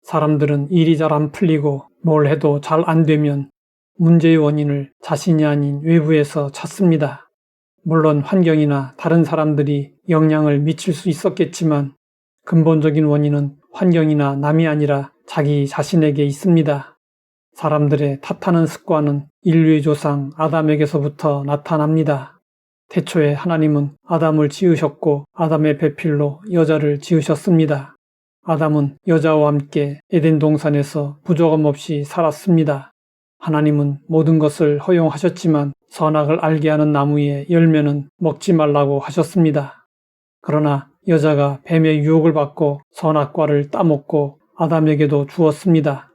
사람들은 일이 잘 안 풀리고 뭘 해도 잘 안 되면 문제의 원인을 자신이 아닌 외부에서 찾습니다. 물론 환경이나 다른 사람들이 영향을 미칠 수 있었겠지만 근본적인 원인은 환경이나 남이 아니라 자기 자신에게 있습니다. 사람들의 탓하는 습관은 인류의 조상 아담에게서부터 나타납니다. 태초에 하나님은 아담을 지으셨고 아담의 배필로 여자를 지으셨습니다. 아담은 여자와 함께 에덴 동산에서 부조금 없이 살았습니다. 하나님은 모든 것을 허용하셨지만 선악을 알게 하는 나무의 열매는 먹지 말라고 하셨습니다. 그러나 여자가 뱀의 유혹을 받고 선악과를 따먹고 아담에게도 주었습니다.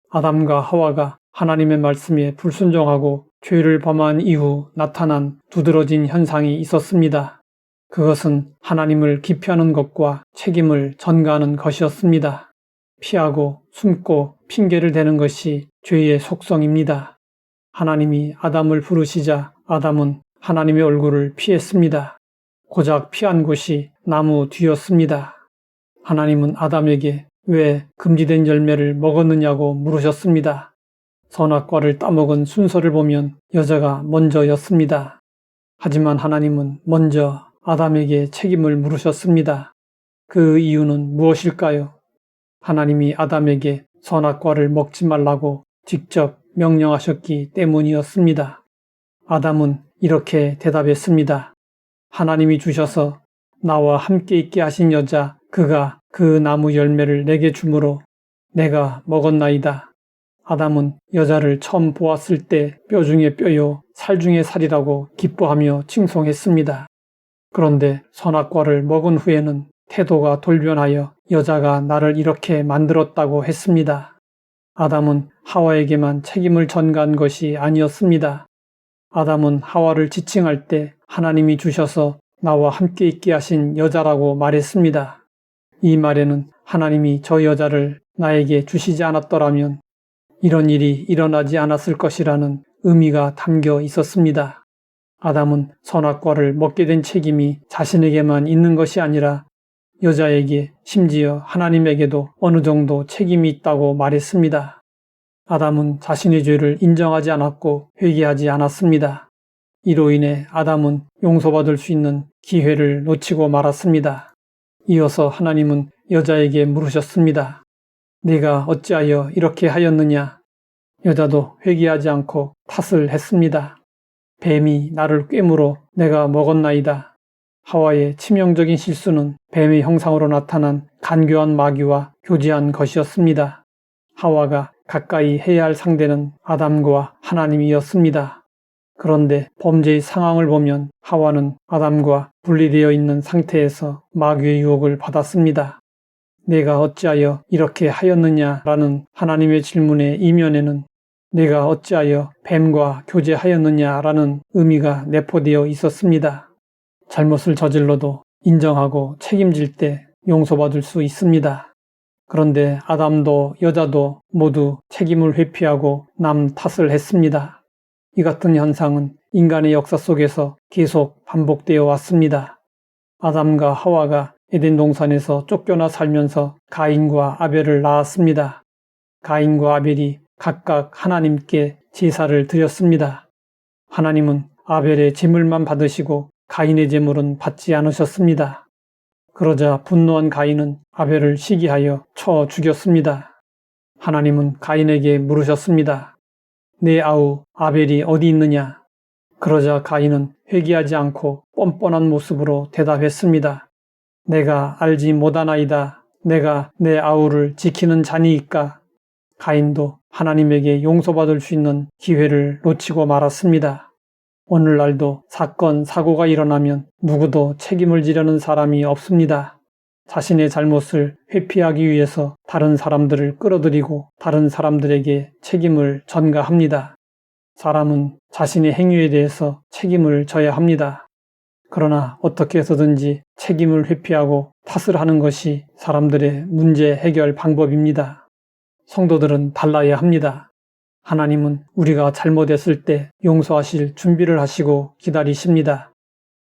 아담과 하와가 하나님의 말씀에 불순종하고 죄를 범한 이후 나타난 두드러진 현상이 있었습니다. 그것은 하나님을 기피하는 것과 책임을 전가하는 것이었습니다. 피하고 숨고 핑계를 대는 것이 죄의 속성입니다. 하나님이 아담을 부르시자 아담은 하나님의 얼굴을 피했습니다. 고작 피한 곳이 나무 뒤였습니다. 하나님은 아담에게 왜 금지된 열매를 먹었느냐고 물으셨습니다. 선악과를 따먹은 순서를 보면 여자가 먼저였습니다. 하지만 하나님은 먼저 아담에게 책임을 물으셨습니다. 그 이유는 무엇일까요? 하나님이 아담에게 선악과를 먹지 말라고 직접 명령하셨기 때문이었습니다. 아담은 이렇게 대답했습니다. 하나님이 주셔서 나와 함께 있게 하신 여자 그가 그 나무 열매를 내게 주므로 내가 먹었나이다. 아담은 여자를 처음 보았을 때 뼈 중에 뼈요 살 중에 살이라고 기뻐하며 칭송했습니다. 그런데 선악과를 먹은 후에는 태도가 돌변하여 여자가 나를 이렇게 만들었다고 했습니다. 아담은 하와에게만 책임을 전가한 것이 아니었습니다. 아담은 하와를 지칭할 때 하나님이 주셔서 나와 함께 있게 하신 여자라고 말했습니다. 이 말에는 하나님이 저 여자를 나에게 주시지 않았더라면 이런 일이 일어나지 않았을 것이라는 의미가 담겨 있었습니다. 아담은 선악과를 먹게 된 책임이 자신에게만 있는 것이 아니라 여자에게 심지어 하나님에게도 어느 정도 책임이 있다고 말했습니다. 아담은 자신의 죄를 인정하지 않았고 회개하지 않았습니다. 이로 인해 아담은 용서받을 수 있는 기회를 놓치고 말았습니다. 이어서 하나님은 여자에게 물으셨습니다. 네가 어찌하여 이렇게 하였느냐? 여자도 회개하지 않고 탓을 했습니다. 뱀이 나를 꿰물어 내가 먹었나이다. 하와의 치명적인 실수는 뱀의 형상으로 나타난 간교한 마귀와 교제한 것이었습니다. 하와가 가까이 해야 할 상대는 아담과 하나님이었습니다. 그런데 범죄의 상황을 보면 하와는 아담과 분리되어 있는 상태에서 마귀의 유혹을 받았습니다. 내가 어찌하여 이렇게 하였느냐라는 하나님의 질문의 이면에는 내가 어찌하여 뱀과 교제하였느냐라는 의미가 내포되어 있었습니다. 잘못을 저질러도 인정하고 책임질 때 용서받을 수 있습니다. 그런데 아담도 여자도 모두 책임을 회피하고 남 탓을 했습니다. 이 같은 현상은 인간의 역사 속에서 계속 반복되어 왔습니다. 아담과 하와가 에덴 동산에서 쫓겨나 살면서 가인과 아벨을 낳았습니다. 가인과 아벨이 각각 하나님께 제사를 드렸습니다. 하나님은 아벨의 제물만 받으시고 가인의 제물은 받지 않으셨습니다. 그러자 분노한 가인은 아벨을 시기하여 쳐 죽였습니다. 하나님은 가인에게 물으셨습니다. 내 아우 아벨이 어디 있느냐? 그러자 가인은 회개하지 않고 뻔뻔한 모습으로 대답했습니다. 내가 알지 못하나이다. 내가 내 아우를 지키는 자니이까. 가인도 하나님에게 용서받을 수 있는 기회를 놓치고 말았습니다. 오늘날도 사건, 사고가 일어나면 누구도 책임을 지려는 사람이 없습니다. 자신의 잘못을 회피하기 위해서 다른 사람들을 끌어들이고 다른 사람들에게 책임을 전가합니다. 사람은 자신의 행위에 대해서 책임을 져야 합니다. 그러나 어떻게 해서든지 책임을 회피하고 탓을 하는 것이 사람들의 문제 해결 방법입니다. 성도들은 달라야 합니다. 하나님은 우리가 잘못했을 때 용서하실 준비를 하시고 기다리십니다.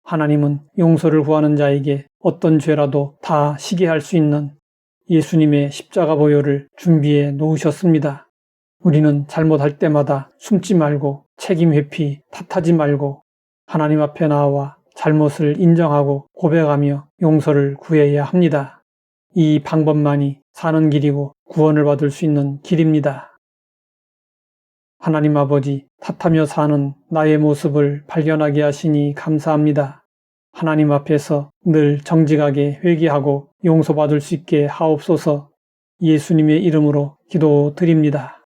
하나님은 용서를 구하는 자에게 어떤 죄라도 다 시게 할 수 있는 예수님의 십자가 보혈을 준비해 놓으셨습니다. 우리는 잘못할 때마다 숨지 말고 책임 회피, 탓하지 말고 하나님 앞에 나와 잘못을 인정하고 고백하며 용서를 구해야 합니다. 이 방법만이 사는 길이고 구원을 받을 수 있는 길입니다. 하나님 아버지, 탓하며 사는 나의 모습을 발견하게 하시니 감사합니다. 하나님 앞에서 늘 정직하게 회개하고 용서받을 수 있게 하옵소서. 예수님의 이름으로 기도드립니다.